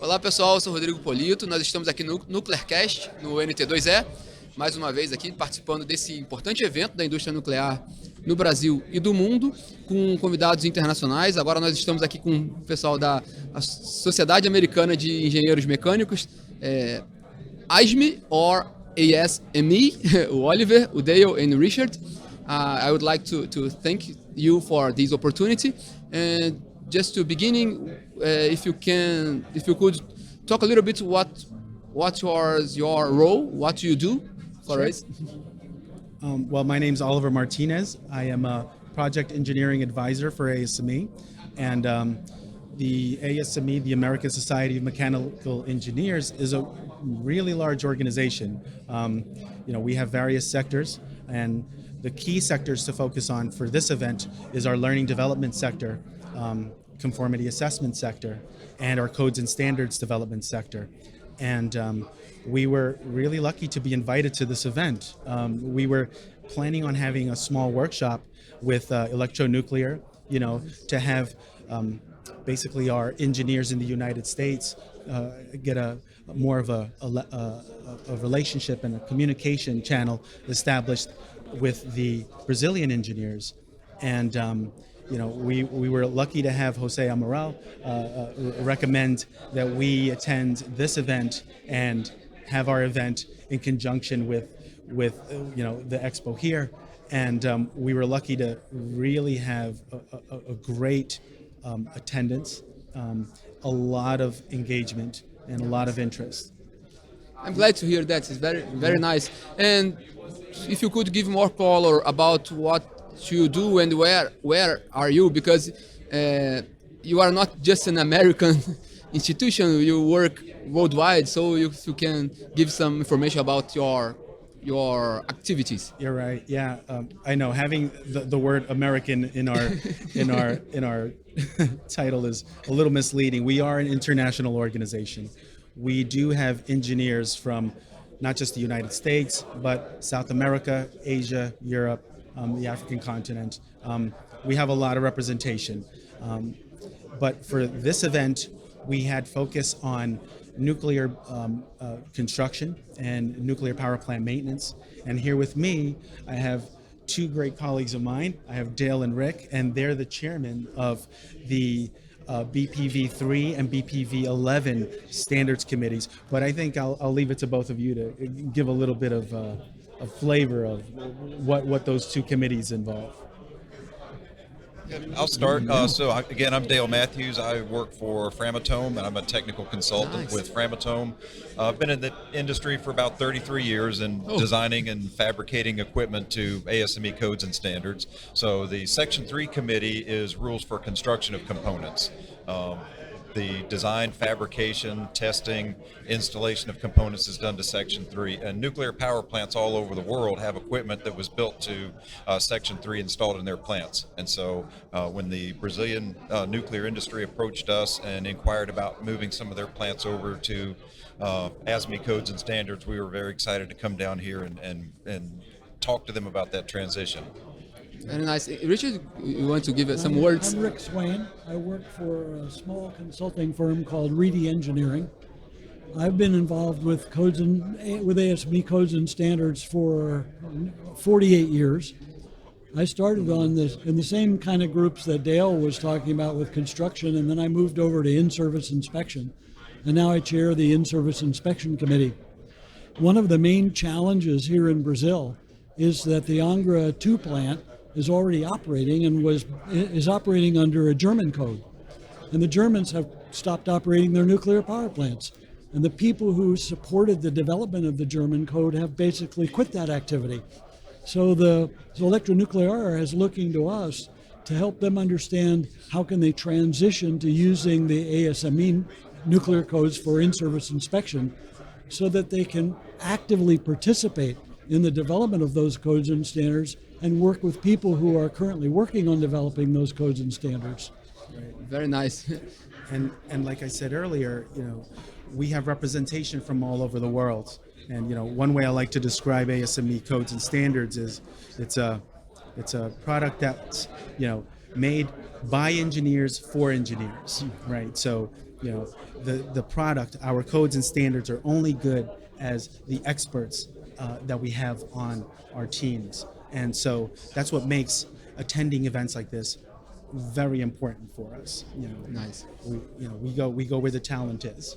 Olá pessoal, eu sou Rodrigo Polito, nós estamos aqui no NuclearCast, no NT2E, mais uma vez aqui participando desse importante evento da indústria nuclear no Brasil e do mundo, com convidados internacionais. Agora nós estamos aqui com o pessoal da Sociedade Americana de Engenheiros Mecânicos, ISME or ASME, o Oliver, o Dale and Richard. I would like to thank you for this opportunity. And just to beginning, if you could talk a little bit what was your role, what do you do for us? Well, my name's Oliver Martinez. I am a project engineering advisor for ASME, and the ASME, the American Society of Mechanical Engineers, is a really large organization. We have various sectors, and the key sectors to focus on for this event is our learning development sector, conformity assessment sector, and our codes and standards development sector. And we were really lucky to be invited to this event. We were planning on having a small workshop with electronuclear, to have basically our engineers in the United States get a more of a relationship and a communication channel established with the Brazilian engineers. And we were lucky to have Jose Amaral recommend that we attend this event and have our event in conjunction with the expo here. And we were lucky to really have a great attendance, a lot of engagement, and a lot of interest. I'm glad to hear that. It's very, very nice. And if you could give more color about what you do and where are you, because you are not just an American institution, you work worldwide, so if you can give some information about your activities. You're right. Yeah, I know having the word American in our title is a little misleading. We are an international organization. We do have engineers from not just the United States, but South America, Asia, Europe, the African continent. We have a lot of representation. But for this event, we had focus on nuclear construction and nuclear power plant maintenance. And here with me, I have two great colleagues of mine. I have Dale and Rick, and they're the chairman of the BPV3 and BPV11 standards committees. But I think I'll leave it to both of you to give a little bit of a flavor of what those two committees involve. I'll start. Again, I'm Dale Matthews. I work for Framatome, and I'm a technical consultant with Framatome. I've been in the industry for about 33 years and designing and fabricating equipment to ASME codes and standards. So the Section 3 committee is rules for construction of components. The design, fabrication, testing, installation of components is done to Section 3. And nuclear power plants all over the world have equipment that was built to Section 3 installed in their plants. And so when the Brazilian nuclear industry approached us and inquired about moving some of their plants over to ASME codes and standards, we were very excited to come down here and talk to them about that transition. Very nice. Richard, you want to give us some words? I'm Rick Swain. I work for a small consulting firm called Reedy Engineering. I've been involved with with ASME codes and standards for 48 years. I started on this in the same kind of groups that Dale was talking about with construction, and then I moved over to in-service inspection, and now I chair the in-service inspection committee. One of the main challenges here in Brazil is that the Angra 2 plant is already operating and is operating under a German code. And the Germans have stopped operating their nuclear power plants. And the people who supported the development of the German code have basically quit that activity. So Electronuclear is looking to us to help them understand how can they transition to using the ASME nuclear codes for in-service inspection so that they can actively participate in the development of those codes and standards and work with people who are currently working on developing those codes and standards. Right. Very nice. And like I said earlier, we have representation from all over the world. And one way I like to describe ASME codes and standards is it's a product that's made by engineers for engineers, right? So the product, our codes and standards are only good as the experts that we have on our teams. And so that's what makes attending events like this very important for us. Nice. We go where the talent is.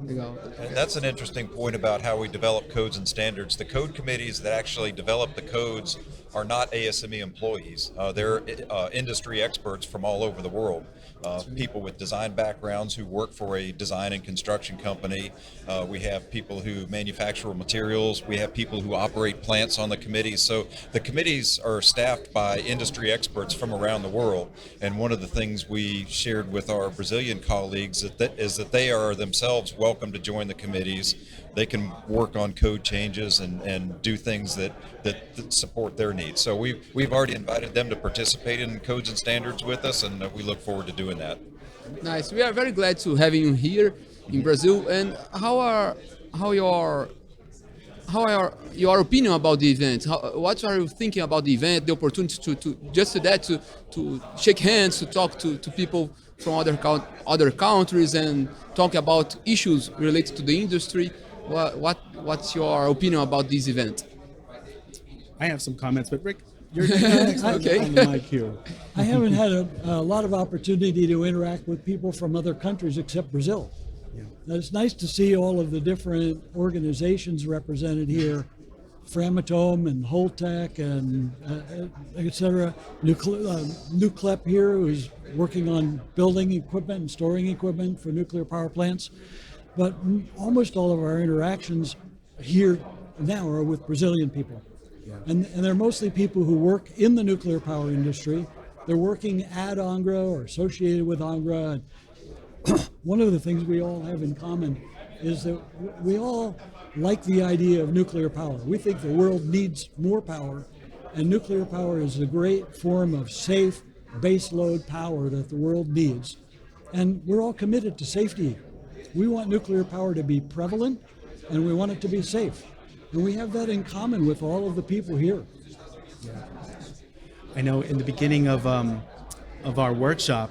Legal. And that's an interesting point about how we develop codes and standards. The code committees that actually develop the codes are not ASME employees. They're industry experts from all over the world. People with design backgrounds who work for a design and construction company. We have people who manufacture materials. We have people who operate plants on the committees. So the committees are staffed by industry experts from around the world. And one of the things we shared with our Brazilian colleagues is that they are themselves welcome to join the committees. They can work on code changes and do things that support their needs. So we've already invited them to participate in codes and standards with us, and we look forward to doing that. Nice. We are very glad to having you here in Brazil. And how are your opinion about the event? What are you thinking about the event? The opportunity to shake hands, to talk to people from other countries and talk about issues related to the industry. What's your opinion about this event? I have some comments, but Rick, you're next Okay. on the mic here. I haven't had a lot of opportunity to interact with people from other countries except Brazil. Yeah. It's nice to see all of the different organizations represented here, Framatome and Holtec and et cetera. Nuclep here, who's working on building equipment and storing equipment for nuclear power plants. But almost all of our interactions here now are with Brazilian people. Yeah. And they're mostly people who work in the nuclear power industry. They're working at ANGRA or associated with ANGRA. One of the things we all have in common is that we all like the idea of nuclear power. We think the world needs more power, and nuclear power is a great form of safe baseload power that the world needs. And we're all committed to safety. We want nuclear power to be prevalent, and we want it to be safe. And we have that in common with all of the people here. Yeah. I know in the beginning of our workshop,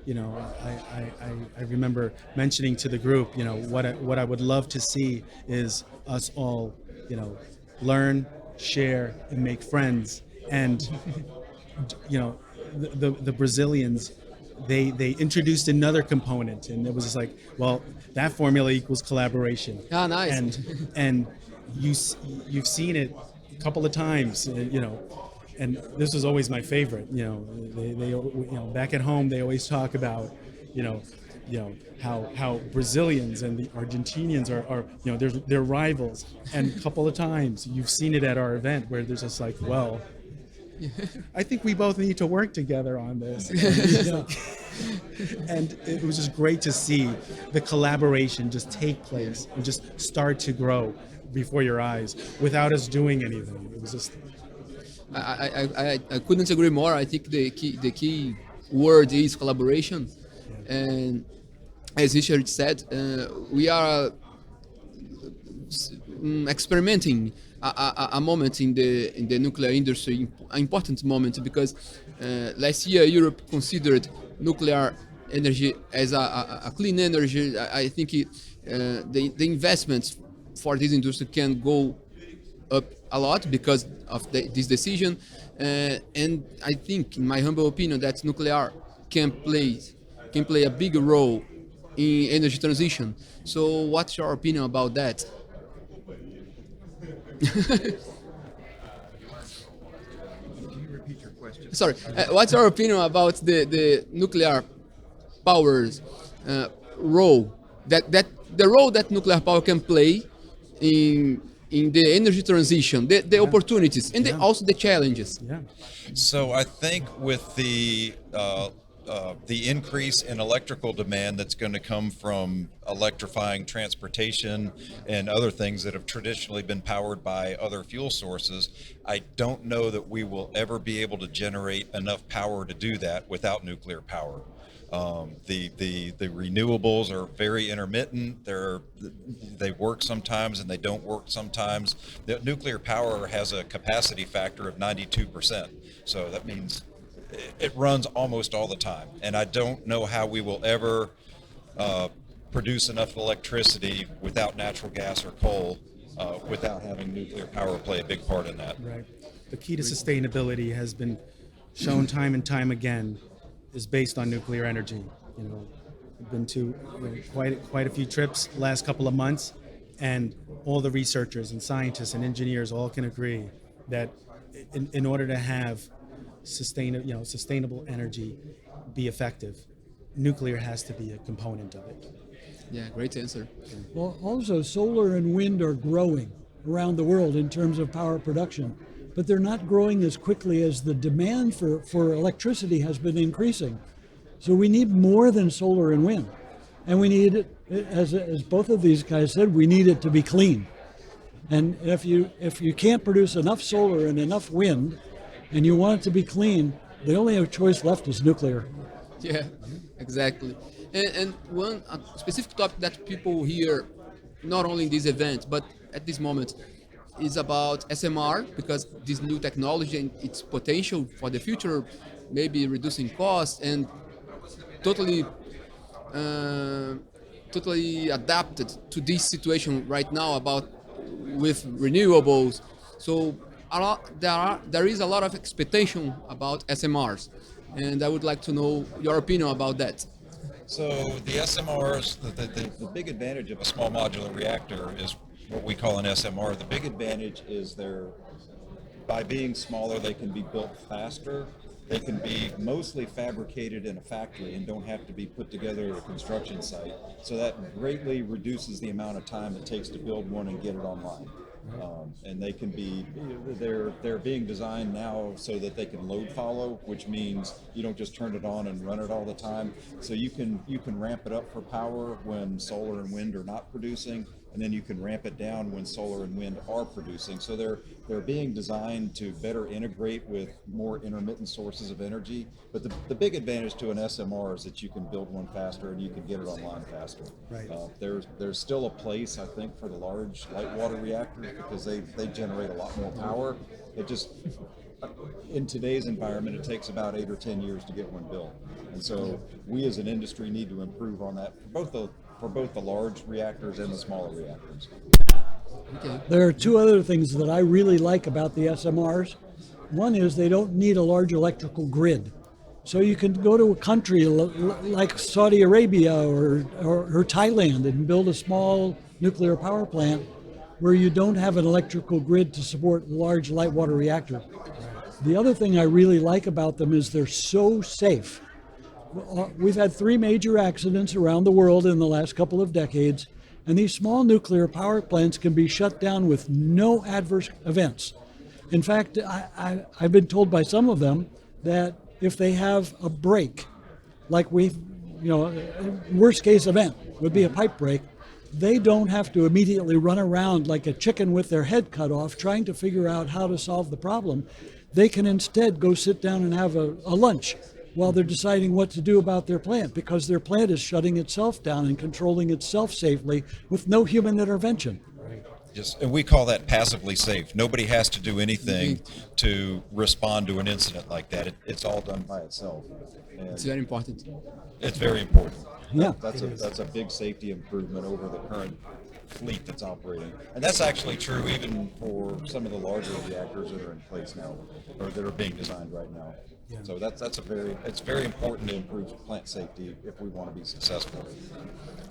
I remember mentioning to the group, what I would love to see is us all, learn, share, and make friends. And, the Brazilians, they introduced another component, and it was just like, well, that formula equals collaboration. Ah, nice. And you've seen it a couple of times, and this was always my favorite. They back at home they always talk about, how Brazilians and the Argentinians are they're rivals, and a couple of times you've seen it at our event where there's just like, well, I think we both need to work together on this. And it was just great to see the collaboration just take place and just start to grow before your eyes without us doing anything. It was just... I couldn't agree more. I think the key word is collaboration. And as Richard said, we are experimenting a moment in the nuclear industry, an important moment, because last year Europe considered nuclear energy as a clean energy. I think the investments for this industry can go up a lot because of this decision, and I think, in my humble opinion, that nuclear can play a big role in energy transition. So what's your opinion about that? Can you repeat your question? Sorry, what's your opinion about the nuclear power's role, the role that nuclear power can play in the energy transition, the opportunities, and also the challenges? Yeah. So I think with the increase in electrical demand that's going to come from electrifying transportation and other things that have traditionally been powered by other fuel sources, I don't know that we will ever be able to generate enough power to do that without nuclear power. The renewables are very intermittent. They work sometimes and they don't work sometimes. The nuclear power has a capacity factor of 92%. So that means it runs almost all the time. And I don't know how we will ever produce enough electricity without natural gas or coal, without having nuclear power play a big part in that. Right. The key to sustainability has been shown time and time again is based on nuclear energy. You know, I've been to quite a few trips the last couple of months, and all the researchers and scientists and engineers all can agree that in order to have sustainable energy be effective, nuclear has to be a component of it. Yeah, great answer. Well, also, solar and wind are growing around the world in terms of power production, but they're not growing as quickly as the demand for electricity has been increasing. So we need more than solar and wind. And we need it, as both of these guys said, we need it to be clean. And if you can't produce enough solar and enough wind, and you want it to be clean, the only choice left is nuclear. Yeah, exactly. And one specific topic that people hear, not only in this event, but at this moment, is about SMR, because this new technology and its potential for the future, maybe reducing costs and totally adapted to this situation right now with renewables. So there is a lot of expectation about SMRs, and I would like to know your opinion about that. So the SMRs, the big advantage of a small modular reactor is what we call an SMR. The big advantage is by being smaller, they can be built faster. They can be mostly fabricated in a factory and don't have to be put together at a construction site. So that greatly reduces the amount of time it takes to build one and get it online. And they can be, they're being designed now so that they can load follow, which means you don't just turn it on and run it all the time. So you can ramp it up for power when solar and wind are not producing, and then you can ramp it down when solar and wind are producing. So they're being designed to better integrate with more intermittent sources of energy. But the big advantage to an SMR is that you can build one faster and you can get it online faster. Right. There's still a place, I think, for the large light water reactors because they generate a lot more power. It just, in today's environment, it takes about 8 or 10 years to get one built. And so we as an industry need to improve on that for both the large reactors and the smaller reactors. Okay. There are two other things that I really like about the SMRs. One is they don't need a large electrical grid. So you can go to a country like Saudi Arabia or Thailand and build a small nuclear power plant where you don't have an electrical grid to support a large light water reactor. The other thing I really like about them is they're so safe. We've had 3 major accidents around the world in the last couple of decades, and these small nuclear power plants can be shut down with no adverse events. In fact, I've been told by some of them that if they have a break, like worst case event would be a pipe break, they don't have to immediately run around like a chicken with their head cut off trying to figure out how to solve the problem. They can instead go sit down and have a lunch while they're deciding what to do about their plant, because their plant is shutting itself down and controlling itself safely with no human intervention. And we call that passively safe. Nobody has to do anything to respond to an incident like that. It's all done by itself. And It's very important. it's very important. Yeah. That's a big safety improvement over the current fleet that's operating. And that's actually true even for some of the larger reactors that are in place now, or that are being designed right now. Yeah. So it's very important to improve plant safety if we want to be successful.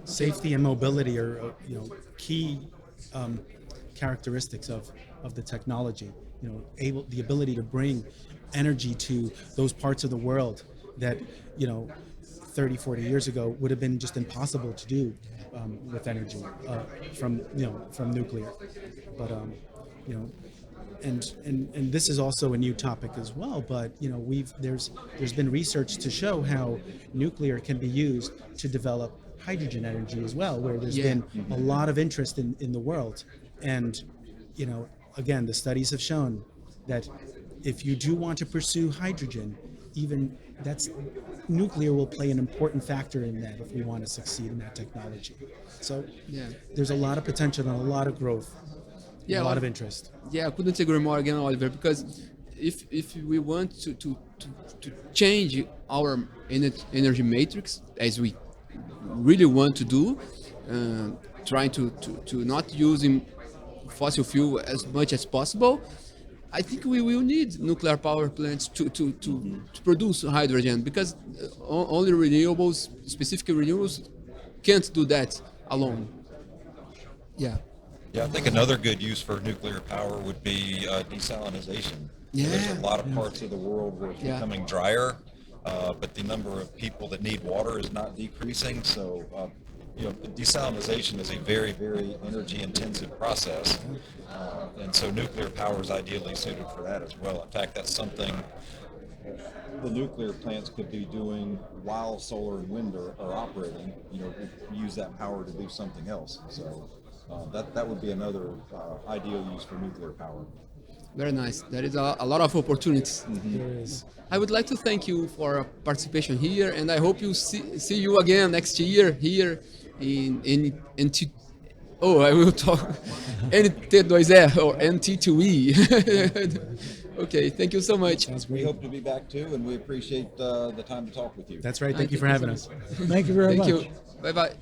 Safety and mobility are key characteristics of the technology. The ability to bring energy to those parts of the world that 30, 40 years ago would have been just impossible to do with energy from nuclear. But and this is also a new topic as well. But there's been research to show how nuclear can be used to develop hydrogen energy as well, where there's been a lot of interest in the world. And again, the studies have shown that if you do want to pursue hydrogen, nuclear will play an important factor in that if we want to succeed in that technology. So there's a lot of potential and a lot of growth, a lot of interest. Yeah, I couldn't agree more again, Oliver, because if we want to change our energy matrix, as we really want to do, trying to not using fossil fuel as much as possible. I think we will need nuclear power plants to produce hydrogen, because only renewables, specific renewables, can't do that alone. Yeah. Yeah, I think another good use for nuclear power would be desalination. Yeah. There's a lot of parts of the world where it's Yeah. becoming drier, but the number of people that need water is not decreasing. So, desalination is a very, very energy-intensive process, and so nuclear power is ideally suited for that as well. In fact, that's something the nuclear plants could be doing while solar and wind are operating. Use that power to do something else. So. That would be another ideal use for nuclear power. Very nice. There is a lot of opportunities. There is. I would like to thank you for participation here, and I hope you see you again next year here in NT. Oh, I will talk NT2E or NT2E. Okay, thank you so much. Sounds We great. hope to be back too, and we appreciate the time to talk with you. That's right. Thank you for having us. Thank you very Thank much. you. Bye bye.